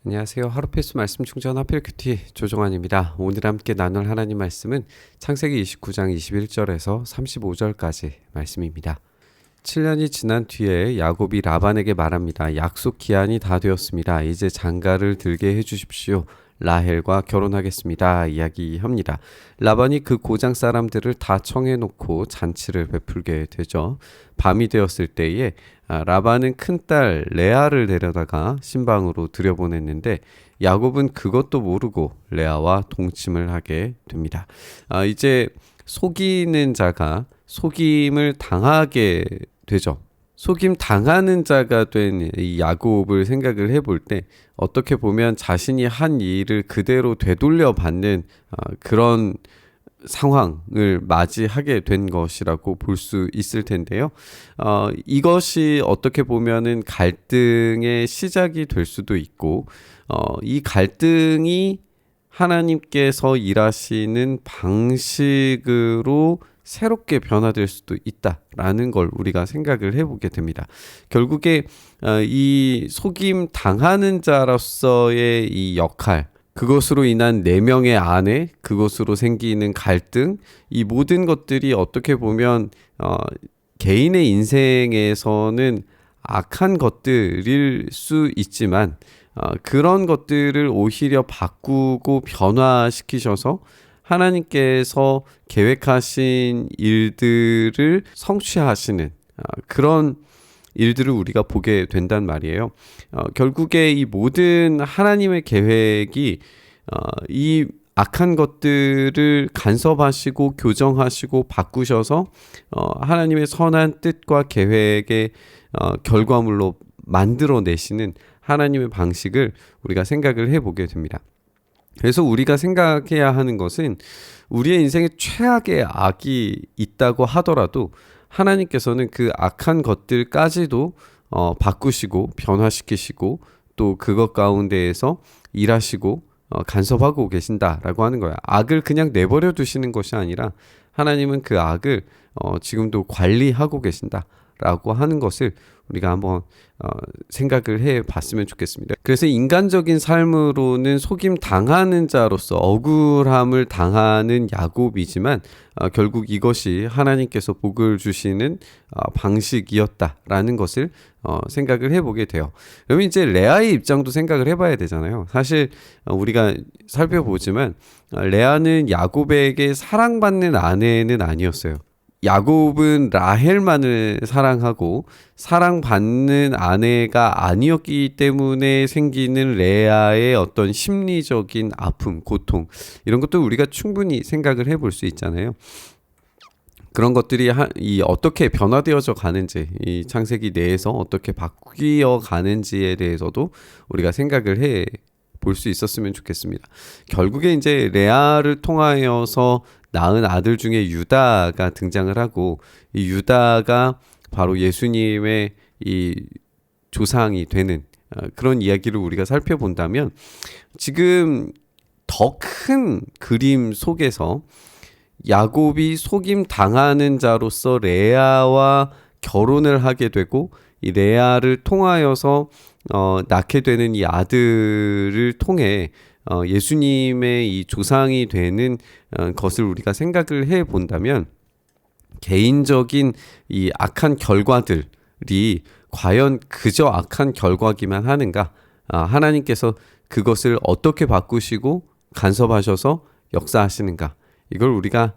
안녕하세요. 하루 필수 말씀 충전 하필 큐티 조정환입니다. 오늘 함께 나눌 하나님 말씀은 창세기 29장 21절에서 35절까지 말씀입니다. 7년이 지난 뒤에 야곱이 라반에게 말합니다. 약속 기한이 다 되었습니다. 이제 장가를 들게 해주십시오. 라헬과 결혼하겠습니다. 이야기합니다. 라반이 그 고장 사람들을 다 청해놓고 잔치를 베풀게 되죠. 밤이 되었을 때에 라반은 큰딸 레아를 데려다가 신방으로 들여보냈는데 야곱은 그것도 모르고 레아와 동침을 하게 됩니다. 이제 속이는 자가 속임을 당하게 되죠. 속임 당하는 자가 된 이 야곱을 생각을 해볼 때 어떻게 보면 자신이 한 일을 그대로 되돌려 받는 그런 상황을 맞이하게 된 것이라고 볼 수 있을 텐데요. 이것이 어떻게 보면은 갈등의 시작이 될 수도 있고, 이 갈등이 하나님께서 일하시는 방식으로 새롭게 변화될 수도 있다라는 걸 우리가 생각을 해보게 됩니다. 결국에 이 속임 당하는 자로서의 이 역할, 그것으로 인한 4명의 아내, 그것으로 생기는 갈등, 이 모든 것들이 어떻게 보면 개인의 인생에서는 악한 것들일 수 있지만 그런 것들을 오히려 바꾸고 변화시키셔서 하나님께서 계획하신 일들을 성취하시는 그런 일들을 우리가 보게 된단 말이에요. 결국에 이 모든 하나님의 계획이 이 악한 것들을 간섭하시고 교정하시고 바꾸셔서 하나님의 선한 뜻과 계획의 결과물로 만들어내시는 하나님의 방식을 우리가 생각을 해보게 됩니다. 그래서 우리가 생각해야 하는 것은 우리의 인생에 최악의 악이 있다고 하더라도 하나님께서는 그 악한 것들까지도 바꾸시고 변화시키시고 또 그것 가운데에서 일하시고 간섭하고 계신다라고 하는 거야. 악을 그냥 내버려 두시는 것이 아니라 하나님은 그 악을 지금도 관리하고 계신다라고 하는 것을 우리가 한번 생각을 해봤으면 좋겠습니다. 그래서 인간적인 삶으로는 속임 당하는 자로서 억울함을 당하는 야곱이지만 결국 이것이 하나님께서 복을 주시는 방식이었다라는 것을 생각을 해보게 돼요. 그러면 이제 레아의 입장도 생각을 해봐야 되잖아요. 사실 우리가 살펴보지만 레아는 야곱에게 사랑받는 아내는 아니었어요. 야곱은 라헬만을 사랑하고 사랑받는 아내가 아니었기 때문에 생기는 레아의 어떤 심리적인 아픔, 고통 이런 것도 우리가 충분히 생각을 해볼 수 있잖아요. 그런 것들이 어떻게 변화되어져 가는지, 이 창세기 내에서 어떻게 바뀌어 가는지에 대해서도 우리가 생각을 해 볼 수 있었으면 좋겠습니다. 결국에 이제 레아를 통하여서 낳은 아들 중에 유다가 등장을 하고 이 유다가 바로 예수님의 이 조상이 되는 그런 이야기를 우리가 살펴본다면 지금 더 큰 그림 속에서 야곱이 속임 당하는 자로서 레아와 결혼을 하게 되고 이 레아를 통하여서 낳게 되는 이 아들을 통해 예수님의 이 조상이 되는 것을 우리가 생각을 해 본다면 개인적인 이 악한 결과들이 과연 그저 악한 결과기만 하는가? 하나님께서 그것을 어떻게 바꾸시고 간섭하셔서 역사하시는가? 이걸 우리가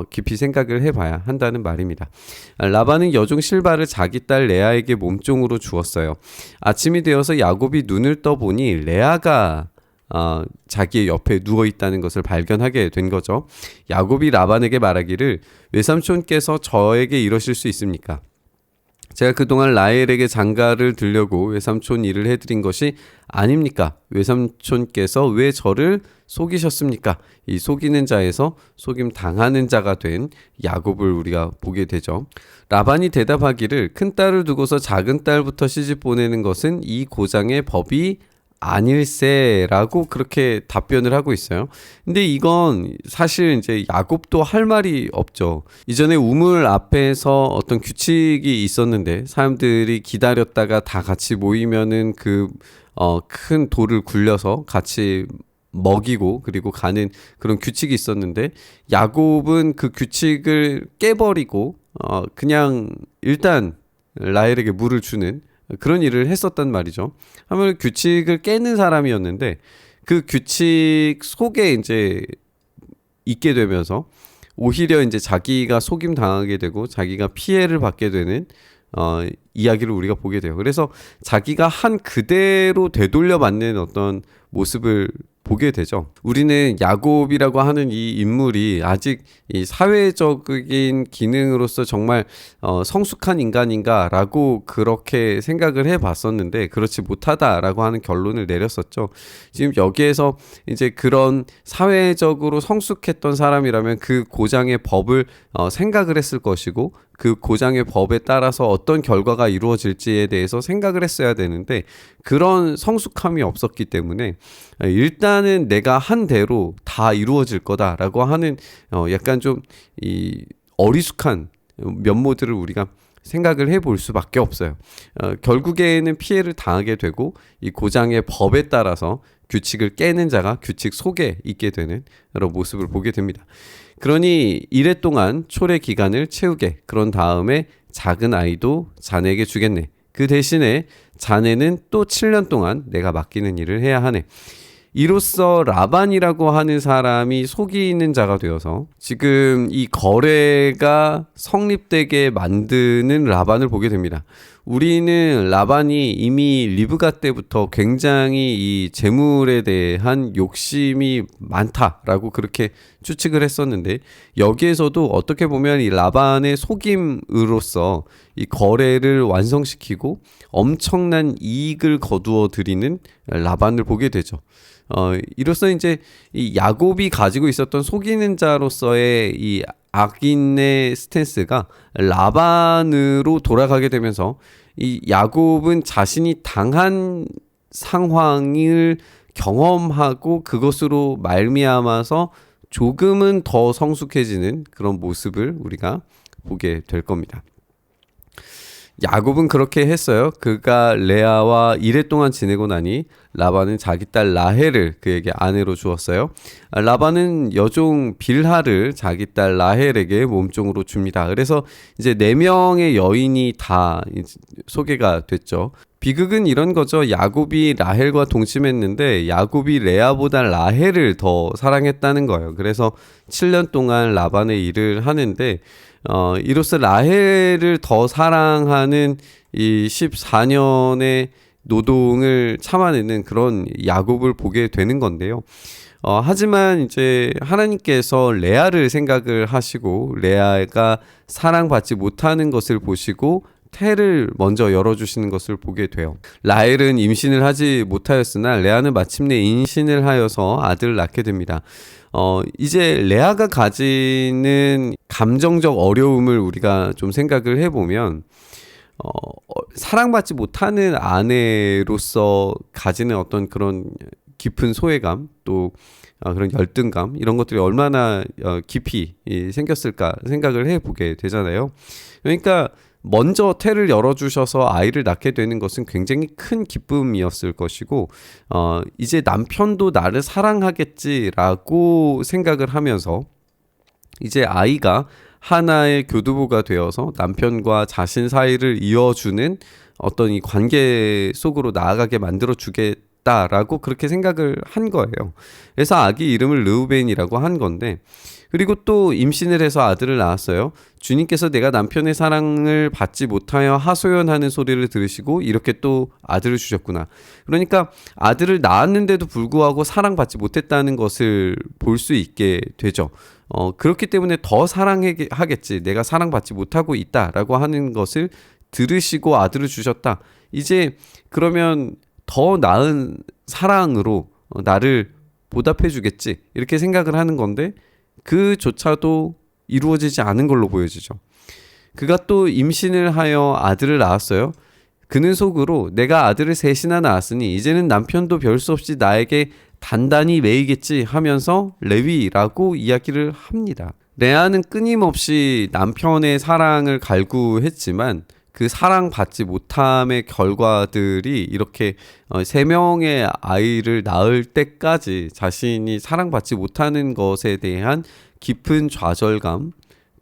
깊이 생각을 해봐야 한다는 말입니다. 라반은 여종 실바를 자기 딸 레아에게 몸종으로 주었어요. 아침이 되어서 야곱이 눈을 떠보니 레아가 자기의 옆에 누워있다는 것을 발견하게 된 거죠. 야곱이 라반에게 말하기를 외삼촌께서 저에게 이러실 수 있습니까? 제가 그동안 라헬에게 장가를 들려고 외삼촌 일을 해드린 것이 아닙니까? 외삼촌께서 왜 저를 속이셨습니까? 이 속이는 자에서 속임 당하는 자가 된 야곱을 우리가 보게 되죠. 라반이 대답하기를 큰딸을 두고서 작은 딸부터 시집 보내는 것은 이 고장의 법이 아닐세라고 그렇게 답변을 하고 있어요. 근데 이건 사실 이제 야곱도 할 말이 없죠. 이전에 우물 앞에서 어떤 규칙이 있었는데 사람들이 기다렸다가 다 같이 모이면은 그 큰 돌을 굴려서 같이 먹이고 그리고 가는 그런 규칙이 있었는데 야곱은 그 규칙을 깨버리고 그냥 일단 라헬에게 물을 주는 그런 일을 했었단 말이죠. 하면 규칙을 깨는 사람이었는데 그 규칙 속에 이제 있게 되면서 오히려 이제 자기가 속임 당하게 되고 자기가 피해를 받게 되는 이야기를 우리가 보게 돼요. 그래서 자기가 한 그대로 되돌려 맞는 어떤 모습을 보게 되죠. 우리는 야곱이라고 하는 이 인물이 아직 이 사회적인 기능으로서 정말 성숙한 인간인가라고 그렇게 생각을 해봤었는데 그렇지 못하다라고 하는 결론을 내렸었죠. 지금 여기에서 이제 그런 사회적으로 성숙했던 사람이라면 그 고장의 법을 생각을 했을 것이고 그 고장의 법에 따라서 어떤 결과가 이루어질지에 대해서 생각을 했어야 되는데 그런 성숙함이 없었기 때문에 일단은 내가 한 대로 다 이루어질 거다라고 하는 약간 좀 이 어리숙한 면모들을 우리가 생각을 해볼 수밖에 없어요. 결국에는 피해를 당하게 되고 이 고장의 법에 따라서 규칙을 깨는 자가 규칙 속에 있게 되는 여러 모습을 보게 됩니다. 그러니 이래 동안 초래 기간을 채우게 그런 다음에 작은 아이도 자네에게 주겠네. 그 대신에 자네는 또 7년 동안 내가 맡기는 일을 해야 하네. 이로써 라반이라고 하는 사람이 속이 있는 자가 되어서 지금 이 거래가 성립되게 만드는 라반을 보게 됩니다. 우리는 라반이 이미 리브가 때부터 굉장히 이 재물에 대한 욕심이 많다라고 그렇게 추측을 했었는데 여기에서도 어떻게 보면 이 라반의 속임으로써 이 거래를 완성시키고 엄청난 이익을 거두어 들이는 라반을 보게 되죠. 이로써 이제 이 야곱이 가지고 있었던 속이는 자로서의 이 악인의 스탠스가 라반으로 돌아가게 되면서 이 야곱은 자신이 당한 상황을 경험하고 그것으로 말미암아서 조금은 더 성숙해지는 그런 모습을 우리가 보게 될 겁니다. 야곱은 그렇게 했어요. 그가 레아와 이랫동안 지내고 나니 라반은 자기 딸 라헬을 그에게 아내로 주었어요. 라반은 여종 빌하를 자기 딸 라헬에게 몸종으로 줍니다. 그래서 이제 4명의 여인이 다 소개가 됐죠. 비극은 이런 거죠. 야곱이 라헬과 동침했는데 야곱이 레아보다 라헬을 더 사랑했다는 거예요. 그래서 7년 동안 라반의 일을 하는데 이로써 라헬을 더 사랑하는 이 14년의 노동을 참아내는 그런 야곱을 보게 되는 건데요. 하지만 이제 하나님께서 레아를 생각을 하시고 레아가 사랑받지 못하는 것을 보시고 태를 먼저 열어주시는 것을 보게 돼요. 라헬은 임신을 하지 못하였으나 레아는 마침내 임신을 하여서 아들을 낳게 됩니다. 이제 레아가 가지는 감정적 어려움을 우리가 좀 생각을 해보면 사랑받지 못하는 아내로서 가지는 어떤 그런 깊은 소외감 또 그런 열등감 이런 것들이 얼마나 깊이 생겼을까 생각을 해보게 되잖아요. 그러니까 먼저 태를 열어주셔서 아이를 낳게 되는 것은 굉장히 큰 기쁨이었을 것이고 이제 남편도 나를 사랑하겠지라고 생각을 하면서 이제 아이가 하나의 교두보가 되어서 남편과 자신 사이를 이어주는 어떤 이 관계 속으로 나아가게 만들어 주겠다라고 그렇게 생각을 한 거예요. 그래서 아기 이름을 르우벤이라고 한 건데 그리고 또 임신을 해서 아들을 낳았어요. 주님께서 내가 남편의 사랑을 받지 못하여 하소연하는 소리를 들으시고 이렇게 또 아들을 주셨구나. 그러니까 아들을 낳았는데도 불구하고 사랑받지 못했다는 것을 볼 수 있게 되죠. 그렇기 때문에 더 사랑하겠지. 내가 사랑받지 못하고 있다라고 하는 것을 들으시고 아들을 주셨다. 이제 그러면 더 나은 사랑으로 나를 보답해 주겠지. 이렇게 생각을 하는 건데 그조차도 이루어지지 않은 걸로 보여지죠. 그가 또 임신을 하여 아들을 낳았어요. 그는 속으로 내가 아들을 셋이나 낳았으니 이제는 남편도 별 수 없이 나에게 단단히 매이겠지 하면서 레위라고 이야기를 합니다. 레아는 끊임없이 남편의 사랑을 갈구했지만 그 사랑받지 못함의 결과들이 이렇게 3명의 아이를 낳을 때까지 자신이 사랑받지 못하는 것에 대한 깊은 좌절감,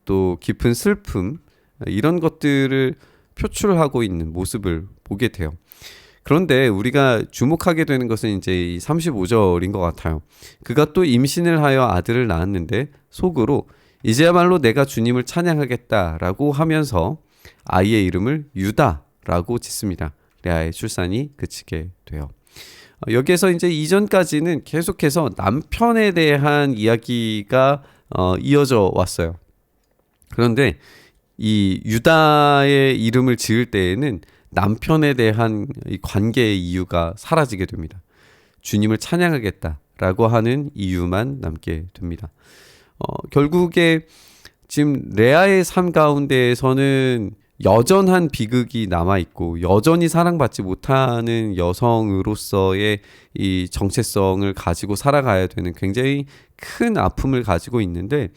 또 깊은 슬픔, 이런 것들을 표출하고 있는 모습을 보게 돼요. 그런데 우리가 주목하게 되는 것은 이제 이 35절인 것 같아요. 그가 또 임신을 하여 아들을 낳았는데 속으로 이제야말로 내가 주님을 찬양하겠다라고 하면서 아이의 이름을 유다라고 짓습니다. 레아의 출산이 그치게 돼요. 여기에서 이제 이전까지는 계속해서 남편에 대한 이야기가 이어져 왔어요. 그런데 이 유다의 이름을 지을 때에는 남편에 대한 이 관계의 이유가 사라지게 됩니다. 주님을 찬양하겠다라고 하는 이유만 남게 됩니다. 결국에 지금 레아의 삶 가운데에서는 여전한 비극이 남아있고 여전히 사랑받지 못하는 여성으로서의 이 정체성을 가지고 살아가야 되는 굉장히 큰 아픔을 가지고 있는데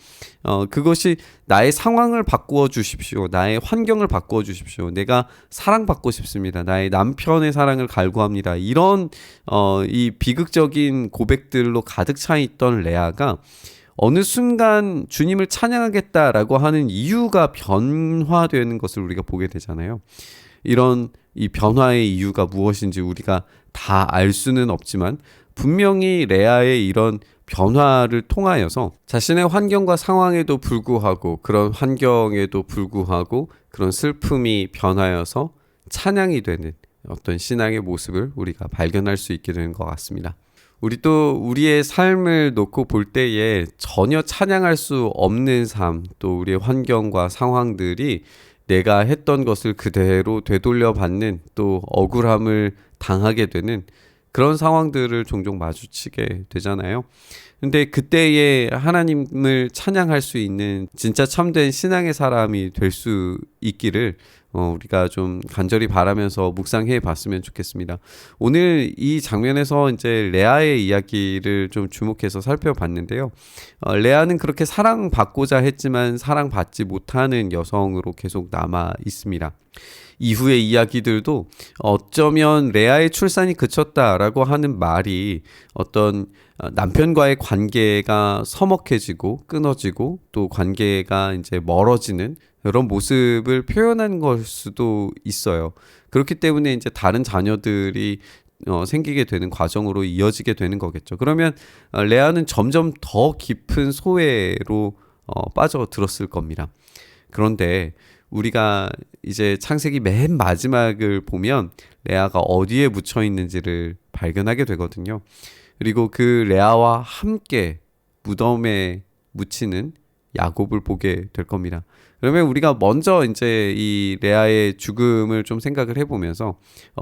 그것이 나의 상황을 바꾸어 주십시오. 나의 환경을 바꾸어 주십시오. 내가 사랑받고 싶습니다. 나의 남편의 사랑을 갈구합니다. 이런 이 비극적인 고백들로 가득 차 있던 레아가 어느 순간 주님을 찬양하겠다라고 하는 이유가 변화되는 것을 우리가 보게 되잖아요. 이런 이 변화의 이유가 무엇인지 우리가 다 알 수는 없지만 분명히 레아의 이런 변화를 통하여서 자신의 환경과 상황에도 불구하고 그런 환경에도 불구하고 그런 슬픔이 변하여서 찬양이 되는 어떤 신앙의 모습을 우리가 발견할 수 있게 되는 것 같습니다. 우리도 우리의 삶을 놓고 볼 때에 전혀 찬양할 수 없는 삶, 또 우리의 환경과 상황들이 내가 했던 것을 그대로 되돌려 받는 또 억울함을 당하게 되는 그런 상황들을 종종 마주치게 되잖아요. 근데 그때에 하나님을 찬양할 수 있는 진짜 참된 신앙의 사람이 될 수 있기를 우리가 좀 간절히 바라면서 묵상해 봤으면 좋겠습니다. 오늘 이 장면에서 이제 레아의 이야기를 좀 주목해서 살펴봤는데요. 레아는 그렇게 사랑받고자 했지만 사랑받지 못하는 여성으로 계속 남아 있습니다. 이후의 이야기들도 어쩌면 레아의 출산이 그쳤다라고 하는 말이 어떤 남편과의 관계가 서먹해지고 끊어지고 또 관계가 이제 멀어지는 이런 모습을 표현한 걸 수도 있어요. 그렇기 때문에 이제 다른 자녀들이 생기게 되는 과정으로 이어지게 되는 거겠죠. 그러면 레아는 점점 더 깊은 소외로 빠져들었을 겁니다. 그런데 우리가 이제 창세기 맨 마지막을 보면 레아가 어디에 묻혀 있는지를 발견하게 되거든요. 그리고 그 레아와 함께 무덤에 묻히는 야곱을 보게 될 겁니다. 그러면 우리가 먼저 이제 이 레아의 죽음을 좀 생각을 해보면서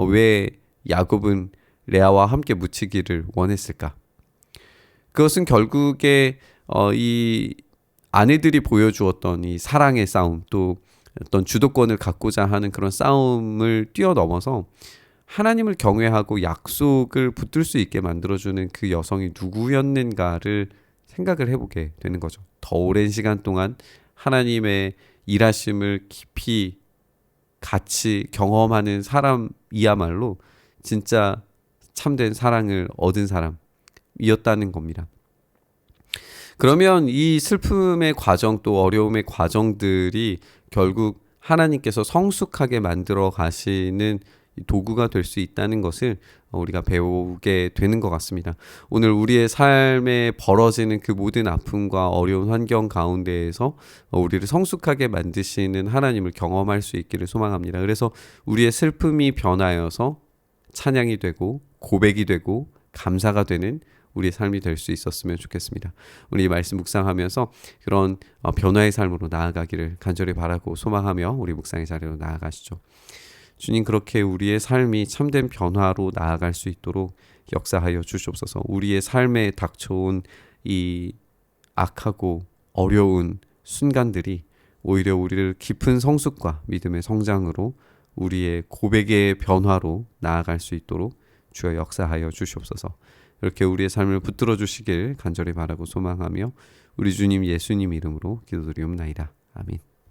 왜 야곱은 레아와 함께 묻히기를 원했을까? 그것은 결국에 이 아내들이 보여주었던 이 사랑의 싸움, 또 어떤 주도권을 갖고자 하는 그런 싸움을 뛰어넘어서 하나님을 경외하고 약속을 붙들 수 있게 만들어주는 그 여성이 누구였는가를 생각을 해보게 되는 거죠. 더 오랜 시간 동안 하나님의 일하심을 깊이 같이 경험하는 사람이야말로 진짜 참된 사랑을 얻은 사람이었다는 겁니다. 그러면 이 슬픔의 과정 또 어려움의 과정들이 결국 하나님께서 성숙하게 만들어 가시는 도구가 될 수 있다는 것을 우리가 배우게 되는 것 같습니다. 오늘 우리의 삶에 벌어지는 그 모든 아픔과 어려운 환경 가운데에서 우리를 성숙하게 만드시는 하나님을 경험할 수 있기를 소망합니다. 그래서 우리의 슬픔이 변하여서 찬양이 되고 고백이 되고 감사가 되는 우리의 삶이 될 수 있었으면 좋겠습니다. 우리 이 말씀 묵상하면서 그런 변화의 삶으로 나아가기를 간절히 바라고 소망하며 우리 묵상의 자리로 나아가시죠. 주님, 그렇게 우리의 삶이 참된 변화로 나아갈 수 있도록 역사하여 주시옵소서. 우리의 삶에 닥쳐온 이 악하고 어려운 순간들이 오히려 우리를 깊은 성숙과 믿음의 성장으로 우리의 고백의 변화로 나아갈 수 있도록 주여 역사하여 주시옵소서. 이렇게 우리의 삶을 붙들어 주시길 간절히 바라고 소망하며 우리 주님 예수님 이름으로 기도드리옵나이다. 아멘.